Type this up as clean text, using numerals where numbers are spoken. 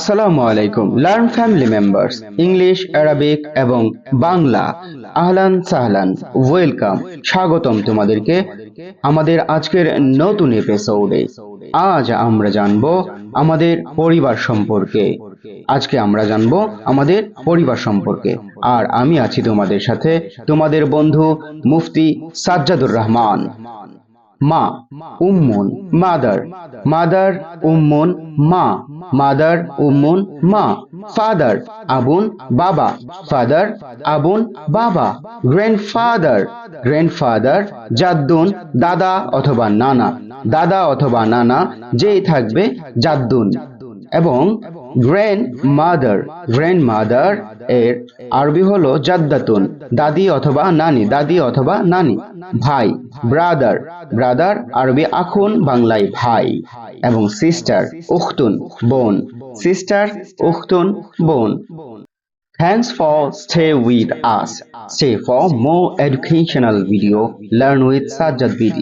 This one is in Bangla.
আসসালামু আলাইকুম learn family members English Arabic এবং বাংলা আহলান সাহলান ওয়েলকাম স্বাগতম তোমাদেরকে আমাদের আজকের নতুন এপিসোডে। আজ আমরা জানব আমাদের পরিবার সম্পর্কে। আজকে আমরা জানব আমাদের পরিবার সম্পর্কে আর আমি আছি তোমাদের সাথে তোমাদের বন্ধু মুফতি সাজ্জাদুর রহমান। মা উম্মুন মাদার, মাদার উম্মুন মা, মাদার উম্মুন মা। ফাদার আবুন বাবা, ফাদার আবুন বাবা। গ্র্যান্ডফাদার, গ্র্যান্ডফাদার জাদ্দুন দাদা অথবা নানা, দাদা অথবা নানা যেই থাকবে জাদ্দুন। এবং গ্র্যান্ড মাদার, গ্র্যান্ড মাদার এর আরবি হলো জাদ্দাতুন দাদি অথবা নানি, দাদি অথবা নানি। ভাই ব্রাদার, ব্রাদার আরবি আখুন বাংলায় ভাই। এবং সিস্টার উখতুন বোন, সিস্টার উখতুন বোন। Thanks for stay with us. Stay for more educational video. Learn with Sajjad BD.